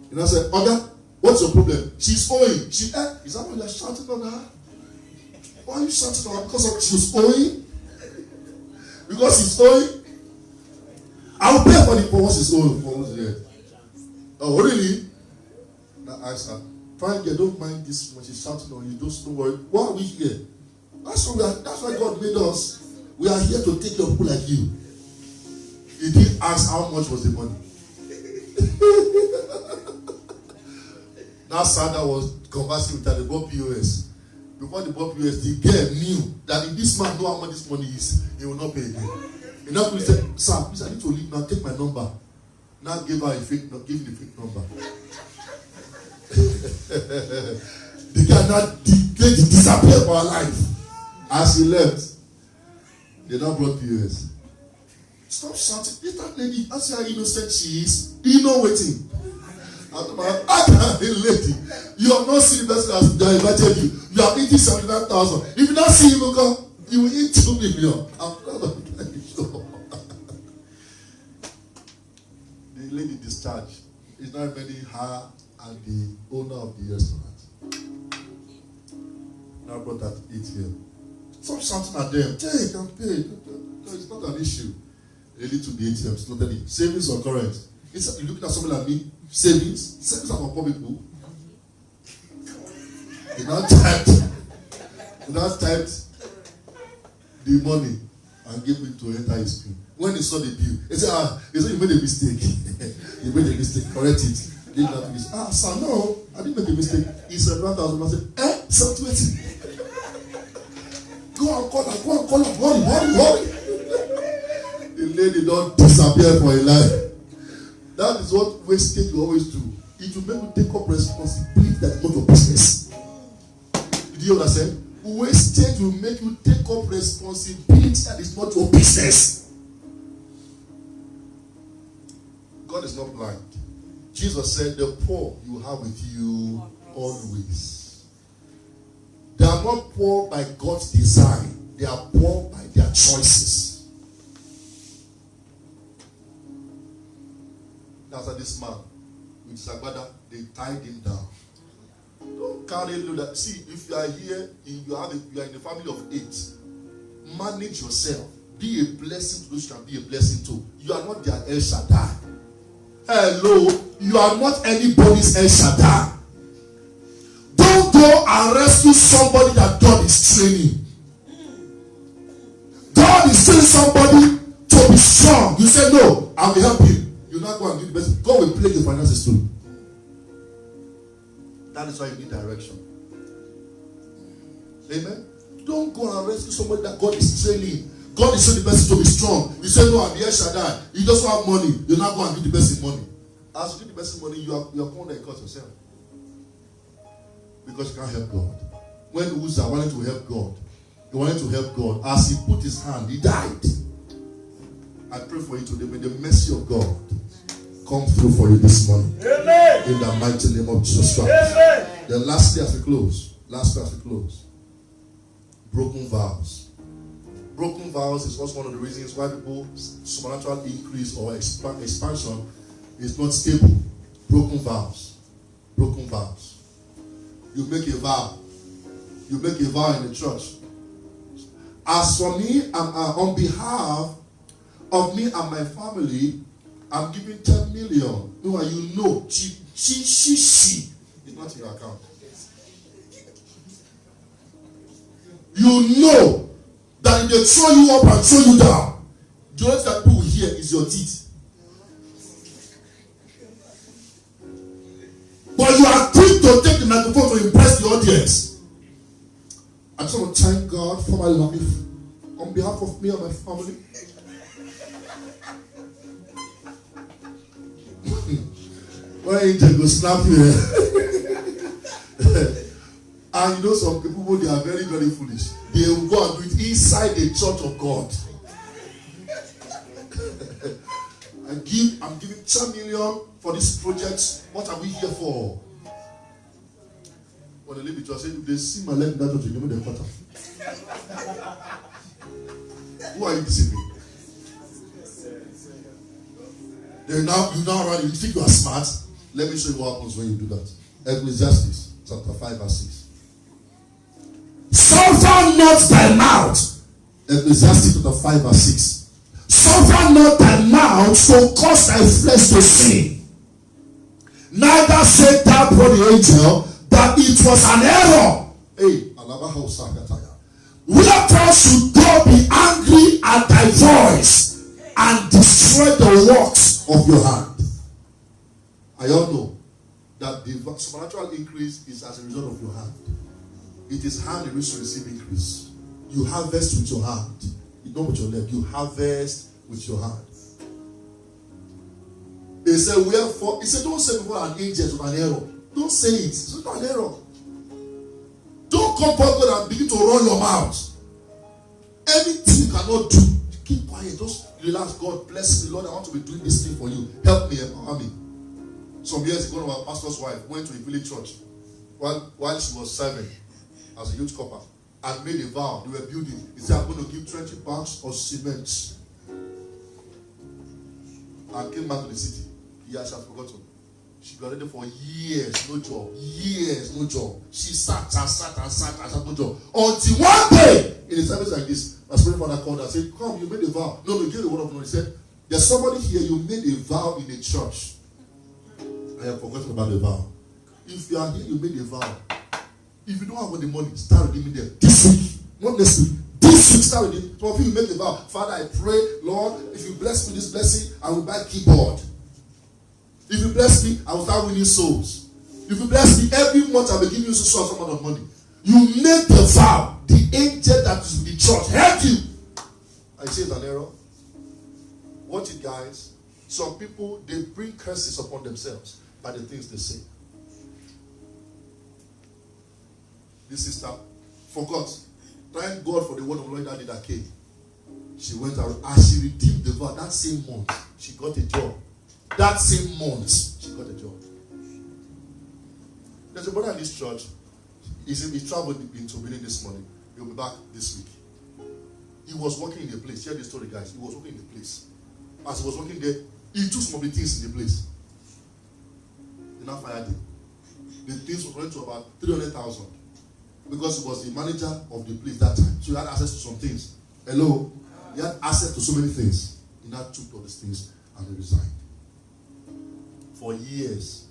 You know, I said, Oga, what's your problem? She's owing. Is that why you're shouting on her? Why are you shouting on her? Because she's owing? Because she's owing? I will pay for the for what she's owing. Oh, really? Now I said, fine girl, don't mind this when she's shouting on you. Don't worry. Why are we here? That's why God made us. We are here to take care of people like you. He didn't ask how much was the money. That Sandra was conversing with her, they bought POS. before the bought POS, the girl knew that if this man know how much this money is, he will not pay again. Enough to say, sir, please, I need to leave now. Take my number. Now give her a fake, give the fake number. The guy now disappeared for her life. As he left, they now brought POS. Stop shouting. This that lady, ask how innocent she is. Do you know waiting? Lady, you have not seen the person that invited you. You have eaten 79,000. If you not see him, you will eat 2 million. I'm not sure. The lady discharged. It's not remaining her and the owner of the restaurant. Now brought that to eat here. Stop shouting at them. Take and pay. No, it's not an issue. Really to the ATM, slotted it. Savings or current. You're looking at somebody like me. Savings are for poor people. He now typed the money and gave it to enter his screen. When he saw the bill, he said, you made a mistake. You made a mistake, correct it. Did not miss. Sir, no, I didn't make a mistake. He said 1,000. I said, 720. Go and call her, hurry. The lady don't disappear for a life. That is what wastage you always do. It will make you take up responsibility that is not your business. Did you understand? Wastage will make you take up responsibility that is not your business. God is not blind. Jesus said, the poor you have with you always. They are not poor by God's design. They are poor by their choices. After this man with Sagbada, they tied him down. Don't carry load. See, if you are here, you are in a family of 8. Manage yourself. Be a blessing to those you can be a blessing to. You are not their El Shaddai. Hello, you are not anybody's El Shaddai. Don't go and rescue somebody that God is training. God is training somebody to be strong. You say, no, I will help you. You not go and do the best. God will play the finances too. That is why you need direction. Amen. Don't go and rescue somebody that God is training. God is training the person to be strong. You say, no, I'm the El Shaddai. You just have money. You not go and give the person money. As you give the person money, you are going to cut yourself. Because you can't help God. When Uzzah wanted to help God, he wanted to help God. As he put his hand, he died. I pray for you today. May the mercy of God come through for you this morning. Amen. In the mighty name of Jesus Christ. Amen. Then lastly as we close. Broken vows. Broken vows is also one of the reasons why people's supernatural increase or expansion is not stable. Broken vows. You make a vow. In the church. As for me, on behalf of me and my family, I'm giving 10 million. No, you know, she. It's not in your account. You know that if they throw you up and throw you down, the only that people hear is your teeth. But you are quick to take the microphone to impress the audience. I just want to thank God for my life on behalf of me and my family. Why ain't they go snap you? And you know some people, they are very, very foolish. They will go and do it inside the church of God. I'm giving 10 million for this project. What are we here for? When they leave the church, if they see my leg in that church, you give me the quarter. Who are you deceiving? You now run, you think you are smart. Let me show you what happens when you do that. Ecclesiastes chapter 5 verse 6. Suffer not thy mouth. Ecclesiastes chapter 5 verse 6. Suffer not thy mouth to cause thy flesh to sin. Neither said thou for the angel that it was an error. Hey, wherefore should thou be angry at thy voice and destroy the works of your hand? I all know that the supernatural increase is as a result of your hand. It is hand in which to receive increase. You harvest with your hand. You don't with your leg. You harvest with your hand. He said, wherefore, he said, don't say before an angel to an error. Don't say it. It's not an error. Don't come before God and begin to run your mouth. Anything you cannot do, keep quiet. Just relax. God bless me, Lord. I want to be doing this thing for you. Help me, empower me. Some years ago, one of our pastor's wife went to a village church while she was serving as a youth corper and made a vow. They were building. He said, I'm going to give 20 bags of cement. And came back to the city. Yeah, she had forgotten. She got ready for years, no job. Years, no job. She sat, no job. Until one day, in a service like this, my spirit father called her and said, come, you made a vow. No, give the word of God. He said, there's somebody here, you made a vow in a church. I have forgotten about the vow. If you are here, you made a vow. If you don't have any money, start redeeming them. This week, not next week. This week, start redeeming. Some of you make a vow. Father, I pray, Lord, if you bless me this blessing, I will buy keyboard. If you bless me, I will start winning souls. If you bless me, every month I will give you some amount of money. You make the vow. The angel that is in the church help you. I say it's an error. Watch it, guys. Some people, they bring curses upon themselves by the things they say. This sister forgot. Thank God for the word of the Lord that did that came. She went out as she redeemed the vow that same month. She got a job. That same month, she got a job. There's a brother in this church. He traveled into Benin this morning. He'll be back this week. He was working in a place. Share the story, guys. He was working in a place. As he was working there, he took some of the things in the place. They now fired him. The things were going to about 300,000 because he was the manager of the place that time. So he had access to some things. Hello? He had access to so many things. He now took all these things and he resigned. For years,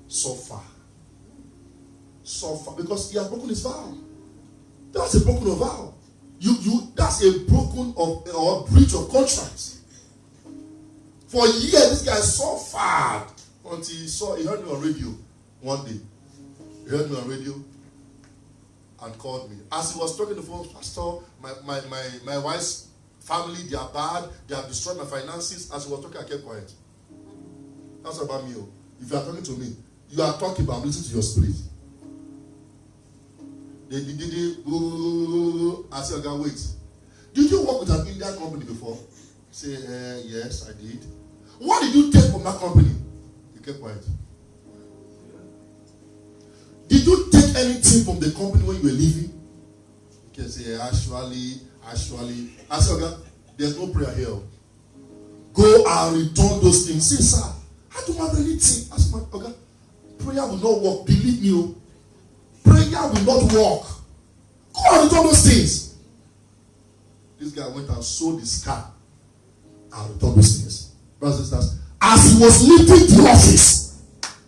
suffer, because he has broken his vow. That's a broken of vow. That's a broken of or breach of contract. For years, this guy suffered until he heard me on radio one day. He heard me on radio and called me. As he was talking to the phone, Pastor, my wife's family, they are bad, they have destroyed my finances. As he was talking, I kept quiet. That's about me. If you are talking to me, you are talking, but I'm listening to your spirit. I said, okay, wait. Did you work with an Indian company before? Say, yes, I did. What did you take from that company? You kept quiet. Did you take anything from the company when you were leaving? You can say, actually. I said, okay, there's no prayer here. Go and return those things. Say, sir, I don't have anything. I said, okay, prayer will not work. Believe me. Prayer will not work. Go and return those things. This guy went and sold his car and returned those things. Brothers and sisters, as he was leaving the office,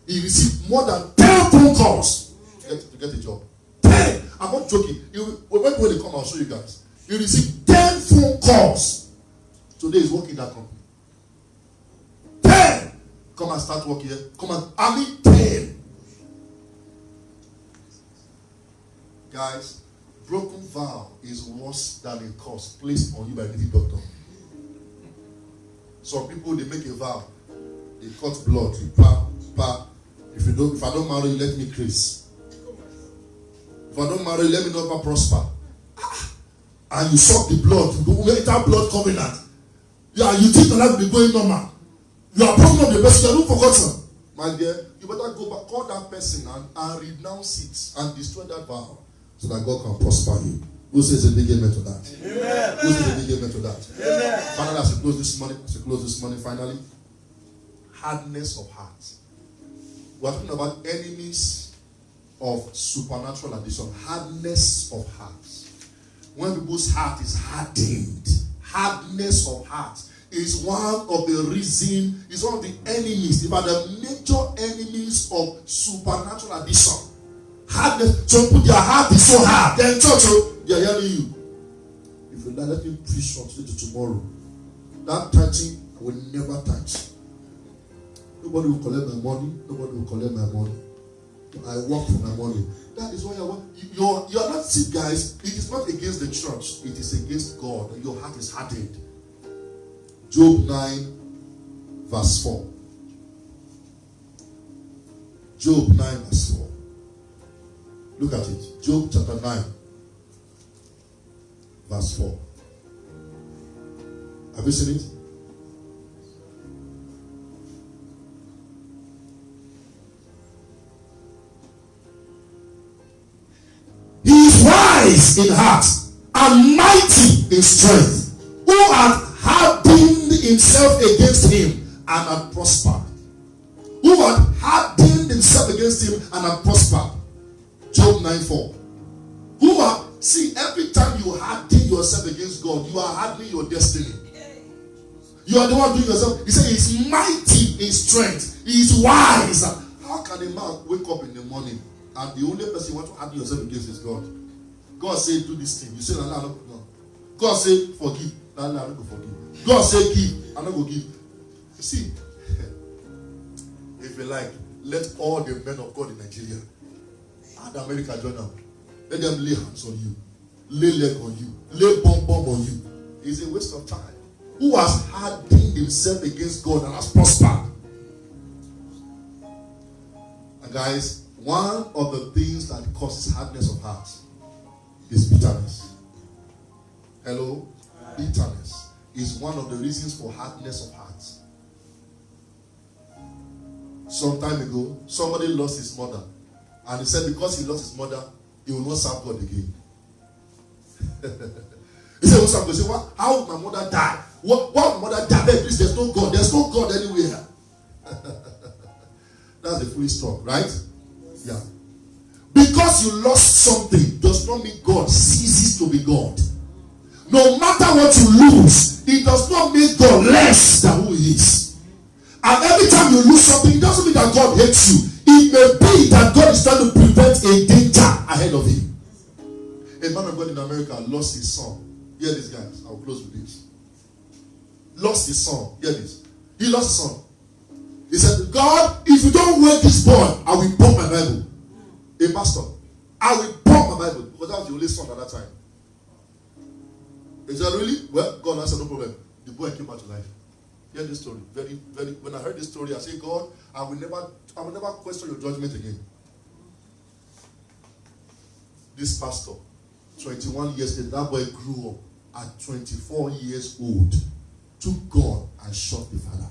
he received more than 10 phone calls to get a job. 10. I'm not joking. When they come, I'll show you guys. He received 10 phone calls. Today he's working in that company. 10. Come and start work here. Come and I need 10. Guys, broken vow is worse than a curse placed on you by a native doctor. Some people, they make a vow, they cut blood, if I don't marry you, let me curse. If I don't marry you, let me never prosper. And you suck the blood, you make that blood covenant. Yeah, you think the life will be going normal. You are broken up the person, you haven't forgotten. My dear, you better go back, call that person and renounce it and destroy that vow so that God can prosper you. Who says a big amen to that? Amen. Who says a big amen to that? Amen. Finally, as we close this morning, finally, hardness of heart. We are talking about enemies of supernatural addiction. Hardness of heart. When people's heart is hardened, hardness of heart is one of the enemies, if are the major enemies of supernatural addiction. Hardness. Some people, their heart is so hard. Then church, they are hearing you. If you let me preach from today to tomorrow, that touching will never touch. Nobody will collect my money. Nobody will collect my money. I work for my money. That is why you are not sick, guys. It is not against the church. It is against God. Your heart is hardened. Job 9 verse 4. Job 9 verse 4. Look at it. Job chapter 9 verse 4. Have you seen it? He is wise in heart and mighty in strength, who hath hardened himself against him and hath prospered. Who hath hardened himself against him and hath prospered. Job 9:4. Who are, see, every time you harden yourself against God, you are hardening your destiny. You are the one doing yourself. He said he is mighty in strength. He is wise. How can a man wake up in the morning and the only person you want to harden yourself against is God? God said do this thing. You say no. God said forgive. No, I'm not going to forgive. God said give. I'm not going to give. You see, if you like, let all the men of God in Nigeria and America join up. Let them lay hands on you, lay leg on you, lay bomb on you. It's a waste of time. Who has hardened himself against God and has prospered? And guys, one of the things that causes hardness of heart is bitterness. Hello? Bitterness is one of the reasons for hardness of heart. Some time ago, somebody lost his mother. And he said because he lost his mother, he will not serve God again. He said, he said, what? How would my mother die? What would my mother die? There's no God. There's no God anywhere. That's a foolish talk, right? Yeah. Because you lost something does not mean God ceases to be God. No matter what you lose, it does not make God less than who he is. And every time you lose something, it doesn't mean that God hates you. It may be that God is trying to prevent a danger ahead of him. A man of God in America lost his son. Hear this, guys. I'll close with this. Lost his son. Hear this. He lost his son. He said, God, if you don't wake this boy, I will burn my Bible. A pastor. I will burn my Bible. Because that was the only son at that time. He said, really? Well, God answered, no problem. The boy came back to life. Hear this story. When I heard this story, I said, God, I will never question your judgment again. This pastor, 21 years later, that boy grew up at 24 years old, took gun and shot the father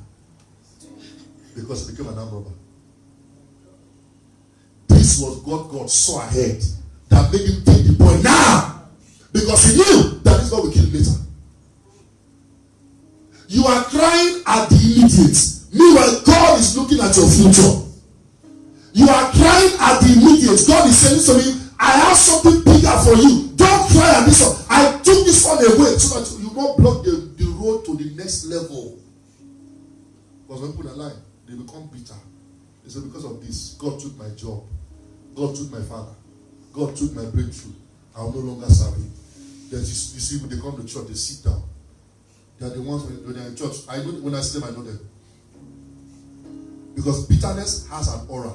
because he became an armed robber. This was what God saw ahead that made him take the boy now, because he knew that this boy will kill him later. You are crying at the immediate. Meanwhile, God is looking at your future. You are crying at the immediate. God is saying to me, I have something bigger for you. Don't cry at this one. I took this one away so that you won't block the road to the next level. Because when people are lying, they become bitter. They say, because of this, God took my job. God took my father. God took my breakthrough. I will no longer serve him. Then you see, when they come to church, they sit down. They are the ones when they are in church. I know when I see them, I know them. Because bitterness has an aura.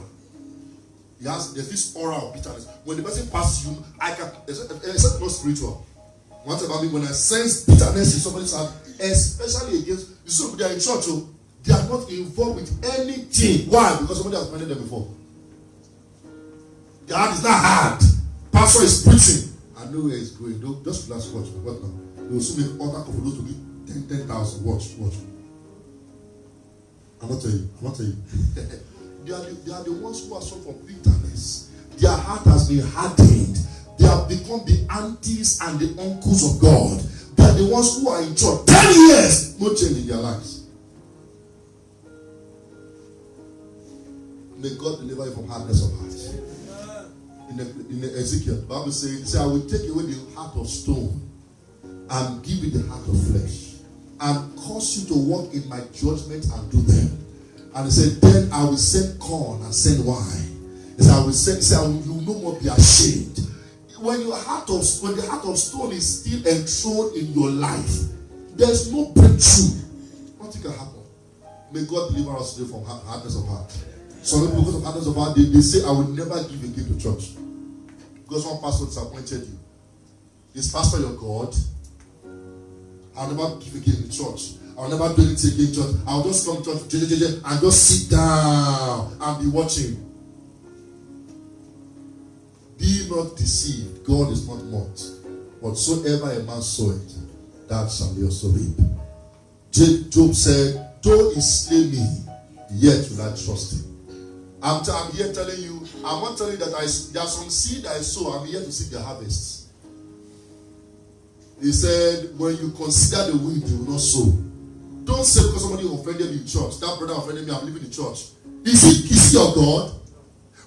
There's this aura of bitterness. When the person passes you, I can, except not spiritual. Once about me, when I sense bitterness in somebody's heart, especially against, you see, they are in church, they are not involved with anything. Why? Because somebody has offended them before. The heart is not hard. Pastor is preaching. I know where he's going. Don't just relax, watch. What now? They will soon make altar for those to give 10,000. Watch. I'm not telling you. They are the ones who are suffering from bitterness. Their heart has been hardened. They have become the aunties and the uncles of God. They are the ones who are in church 10 years, no change in their lives. May God deliver you from hardness of heart. In Ezekiel, the Bible says, I will take away the heart of stone and give you the heart of flesh, and cause you to walk in my judgment and do them. And he said, then I will send corn and send wine. He said, you will no more be ashamed. When the heart of stone is still enthroned in your life, there's no breakthrough. Nothing can happen. May God deliver us today from hardness of heart. Some people, because of others of our, they say, I will never give a gift to church. Because one pastor disappointed you. Is pastor your God? I'll never give a gift in church. I'll never do anything in church. I'll just come to church and just sit down and be watching. Be not deceived. God is not mocked. Whatsoever a man soweth, that shall he also reap. Job said, though he slay me, yet will I trust him. I'm here telling you, I'm not telling you that there are some seed I sow. I'm here to see the harvest. He said, when you consider the wind, you will not sow. Don't say because somebody offended me in church, that brother offended me, I'm leaving the church. Is he your God?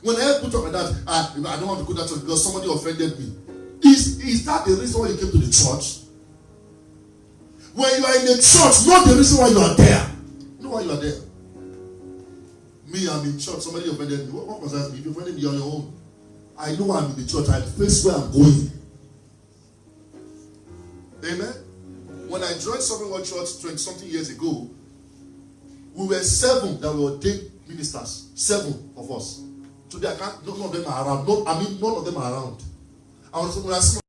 When I put up like that, I don't want to go to that church because somebody offended me. Is that the reason why you came to the church? When you are in the church, not the reason why you are there. Know why you are there. Me, I'm in church, somebody offended me. What concerns me? If you offended me, you're on your own. I know I'm in the church, I face where I'm going. Amen. When I joined Sovereign World Church 20-something years ago, we were 7 that were ordained ministers. 7 of us. Today, none of them are around. None of them are around. I was